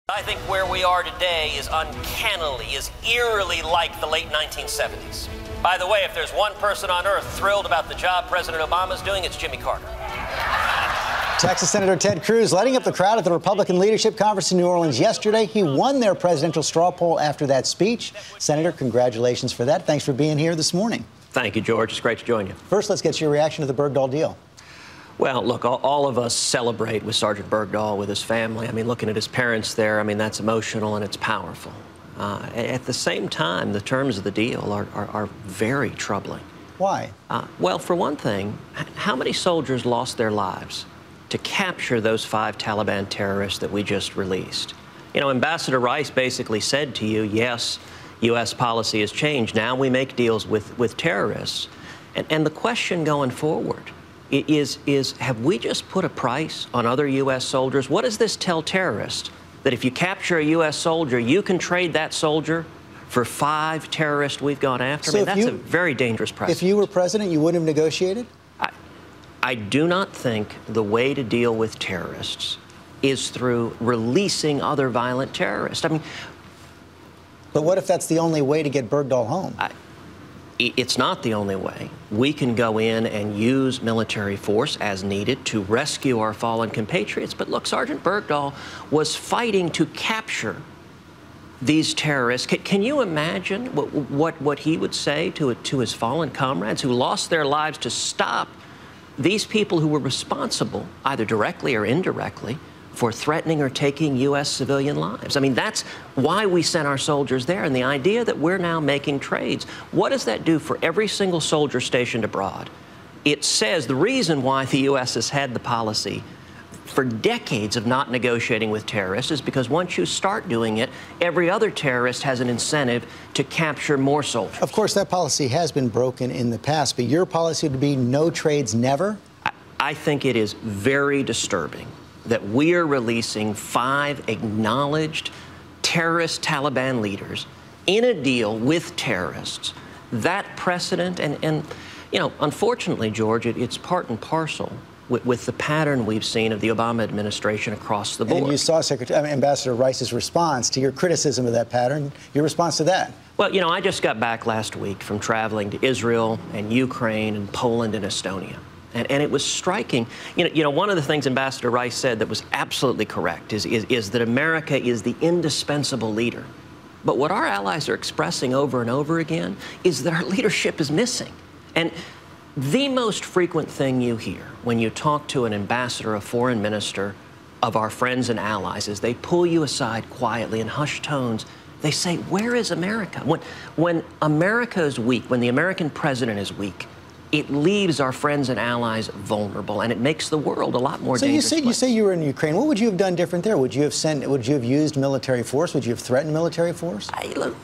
I think where we are today is uncannily, is eerily like the late 1970s. By the way, if there's one person on earth thrilled about the job President Obama's doing, it's Jimmy Carter. Texas Senator Ted Cruz lighting up the crowd at the Republican Leadership Conference in New Orleans yesterday. He won their presidential straw poll after that speech. Senator, congratulations for that. Thanks for being here this morning. Thank you, George. It's great to join you. First, let's get your reaction to the Bergdahl deal. Well, look, all of us celebrate with Sergeant Bergdahl, with his family. I mean, looking at his parents there, I mean, that's emotional and it's powerful. At the same time, the terms of the deal are very troubling. Why? Well, for one thing, how many soldiers lost their lives to capture those 5 Taliban terrorists that we just released? You know, Ambassador Rice basically said to you, yes, U.S. policy has changed. Now we make deals with terrorists. And the question going forward is have we just put a price on other U.S. soldiers? What does this tell terrorists? That if you capture a U.S. soldier, you can trade that soldier for 5 terrorists we've gone after? So I mean, that's a very dangerous precedent. If you were president, you wouldn't have negotiated? I do not think the way to deal with terrorists is through releasing other violent terrorists. I mean, but what if that's the only way to get Bergdahl home? It's not the only way. We can go in and use military force as needed to rescue our fallen compatriots. But look, Sergeant Bergdahl was fighting to capture these terrorists. Can you imagine what he would say to his fallen comrades who lost their lives to stop these people who were responsible, either directly or indirectly, for threatening or taking U.S. civilian lives? I mean, that's why we sent our soldiers there. And the idea that we're now making trades, what does that do for every single soldier stationed abroad? It says the reason why the U.S. has had the policy for decades of not negotiating with terrorists is because once you start doing it, every other terrorist has an incentive to capture more soldiers. Of course, that policy has been broken in the past, but your policy would be no trades never? I think it is very disturbing that we are releasing 5 acknowledged terrorist Taliban leaders in a deal with terrorists. That precedent, and you know, unfortunately, George, it's part and parcel with the pattern we've seen of the Obama administration across the board. And you saw Ambassador Rice's response to your criticism of that pattern, your response to that. Well, you know, I just got back last week from traveling to Israel and Ukraine and Poland and Estonia. And it was striking. You know, one of the things Ambassador Rice said that was absolutely correct is that America is the indispensable leader. But what our allies are expressing over and over again is that our leadership is missing. And the most frequent thing you hear when you talk to an ambassador, a foreign minister of our friends and allies, is they pull you aside quietly in hushed tones. They say, where is America? When America is weak, when the American president is weak, it leaves our friends and allies vulnerable, and it makes the world a lot more dangerous. So you say you were in Ukraine. What would you have done different there? Would you have used military force? Would you have threatened military force? Look,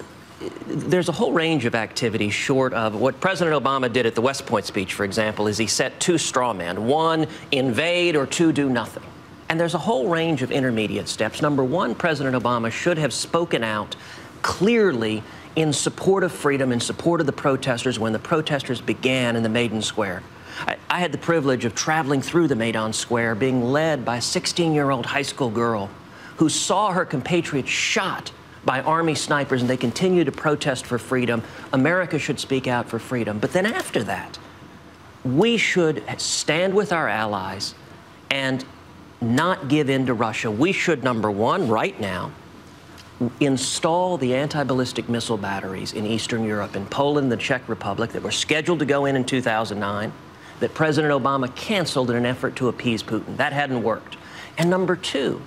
there's a whole range of activities short of what President Obama did at the West Point speech, for example, is he set 2 straw men. 1, invade, or 2, do nothing. And there's a whole range of intermediate steps. Number 1, President Obama should have spoken out clearly in support of freedom, in support of the protesters when the protesters began in the Maidan Square. I had the privilege of traveling through the Maidan Square, being led by a 16-year-old high school girl who saw her compatriots shot by Army snipers, and they continue to protest for freedom. America should speak out for freedom. But then after that, we should stand with our allies and not give in to Russia. We should, number 1, right now, install the anti-ballistic missile batteries in Eastern Europe, in Poland, the Czech Republic, that were scheduled to go in 2009, that President Obama canceled in an effort to appease Putin. That hadn't worked. And number 2,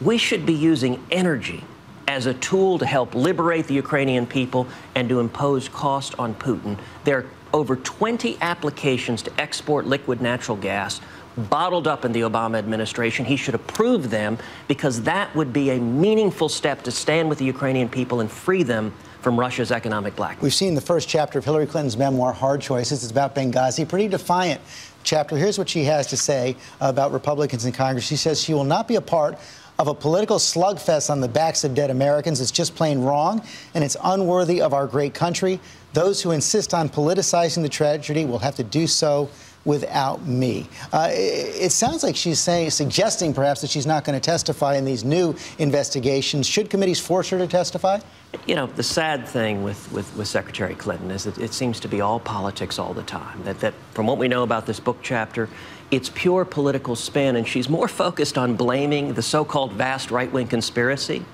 we should be using energy as a tool to help liberate the Ukrainian people and to impose cost on Putin. There are over 20 applications to export liquid natural gas bottled up in the Obama administration. He should approve them, because that would be a meaningful step to stand with the Ukrainian people and free them from Russia's economic blackmail. We've seen the first chapter of Hillary Clinton's memoir, Hard Choices. It's about Benghazi. Pretty defiant chapter. Here's what she has to say about Republicans in Congress. She says she will not be a part of a political slugfest on the backs of dead Americans. It's just plain wrong, and it's unworthy of our great country. Those who insist on politicizing the tragedy will have to do so without me. It sounds like she's suggesting perhaps that she's not going to testify in these new investigations. Should committees force her to testify? You know, the sad thing with Secretary Clinton is that it seems to be all politics all the time. That from what we know about this book chapter, it's pure political spin, and she's more focused on blaming the so-called vast right-wing conspiracy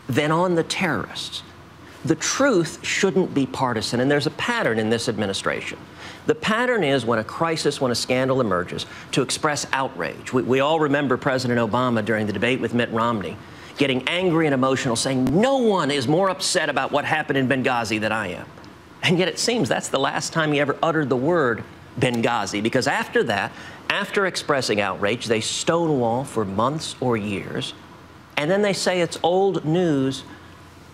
than on the terrorists. The truth shouldn't be partisan, and there's a pattern in this administration. The pattern is when a crisis, when a scandal emerges, to express outrage. We all remember President Obama during the debate with Mitt Romney getting angry and emotional, saying, "No one is more upset about what happened in Benghazi than I am." And yet it seems that's the last time he ever uttered the word Benghazi, because after that, after expressing outrage, they stonewall for months or years, and then they say it's old news.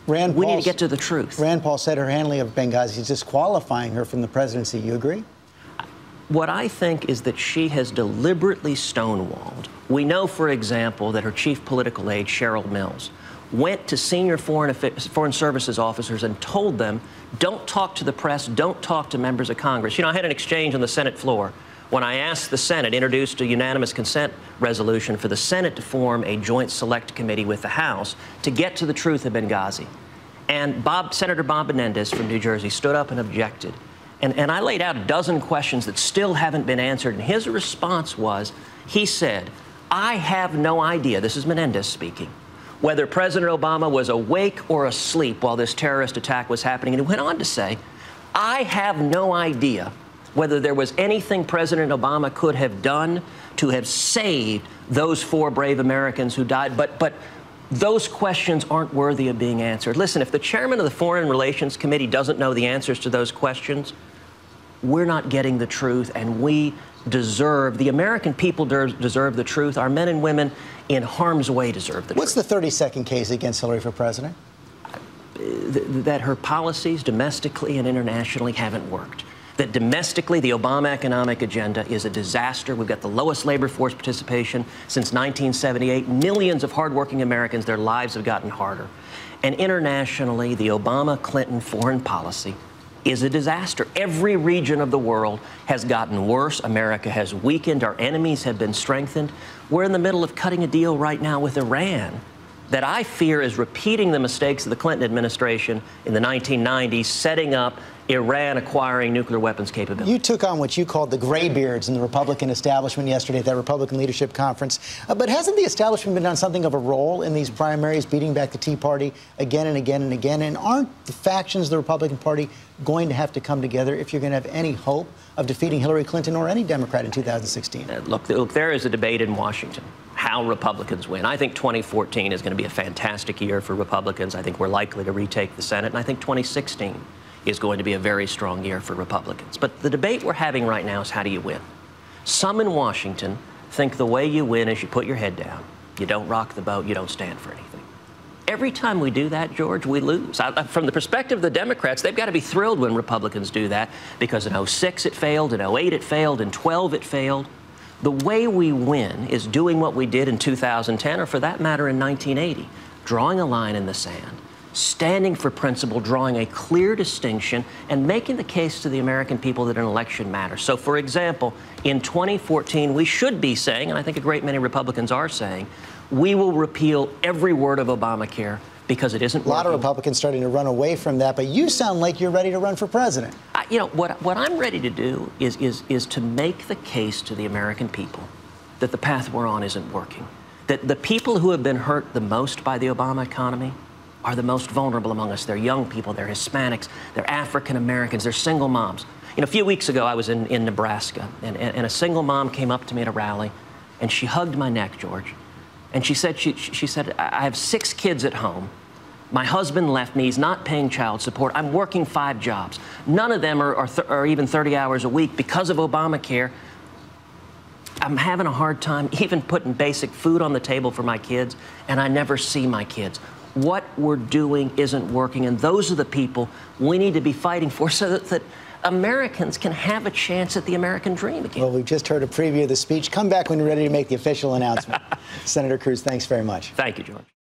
We need to get to the truth. Rand Paul said her handling of Benghazi is disqualifying her from the presidency. You agree? What I think is that she has deliberately stonewalled. We know, for example, that her chief political aide, Cheryl Mills, went to senior foreign services officers and told them, don't talk to the press, don't talk to members of Congress. You know, I had an exchange on the Senate floor when I asked the Senate, introduced a unanimous consent resolution for the Senate to form a joint select committee with the House to get to the truth of Benghazi. And Senator Bob Menendez from New Jersey stood up and objected. And I laid out a dozen questions that still haven't been answered. And his response was, he said, I have no idea, this is Menendez speaking, whether President Obama was awake or asleep while this terrorist attack was happening. And he went on to say, I have no idea whether there was anything President Obama could have done to have saved those 4 brave Americans who died. But those questions aren't worthy of being answered. Listen, if the chairman of the Foreign Relations Committee doesn't know the answers to those questions, we're not getting the truth, and we deserve, the American people deserve the truth. Our men and women in harm's way deserve the truth. What's the 32nd case against Hillary for president? That her policies domestically and internationally haven't worked. That domestically, the Obama economic agenda is a disaster. We've got the lowest labor force participation since 1978. Millions of hardworking Americans, their lives have gotten harder. And internationally, the Obama-Clinton foreign policy is a disaster. Every region of the world has gotten worse. America has weakened. Our enemies have been strengthened. We're in the middle of cutting a deal right now with Iran that I fear is repeating the mistakes of the Clinton administration in the 1990s, setting up Iran acquiring nuclear weapons capability. You took on what you called the graybeards in the Republican establishment yesterday at that Republican leadership conference. But hasn't the establishment been on something of a roll in these primaries, beating back the Tea Party again and again and again? And aren't the factions of the Republican Party going to have to come together if you're going to have any hope of defeating Hillary Clinton or any Democrat in 2016? Look, there is a debate in Washington how Republicans win. I think 2014 is going to be a fantastic year for Republicans. I think we're likely to retake the Senate, and I think 2016 is going to be a very strong year for Republicans. But the debate we're having right now is how do you win? Some in Washington think the way you win is you put your head down, you don't rock the boat, you don't stand for anything. Every time we do that, George, we lose. From the perspective of the Democrats, they've got to be thrilled when Republicans do that, because in 06 it failed, in 08 it failed, in 12 it failed. The way we win is doing what we did in 2010, or for that matter in 1980, drawing a line in the sand, standing for principle, drawing a clear distinction, and making the case to the American people that an election matters. So, for example, in 2014, we should be saying, and I think a great many Republicans are saying, we will repeal every word of Obamacare because it isn't working. A lot of Republicans starting to run away from that, but you sound like you're ready to run for president. You know, what I'm ready to do is to make the case to the American people that the path we're on isn't working. That the people who have been hurt the most by the Obama economy are the most vulnerable among us. They're young people, they're Hispanics, they're African Americans, they're single moms. You know, a few weeks ago, I was in Nebraska, and a single mom came up to me at a rally, and she hugged my neck, George. And she said, I have 6 kids at home. My husband left me. He's not paying child support. I'm working 5 jobs. None of them are even 30 hours a week because of Obamacare. I'm having a hard time even putting basic food on the table for my kids, and I never see my kids. What we're doing isn't working, and those are the people we need to be fighting for so that Americans can have a chance at the American dream again. Well, we've just heard a preview of the speech. Come back when you're ready to make the official announcement. Senator Cruz, thanks very much. Thank you, George.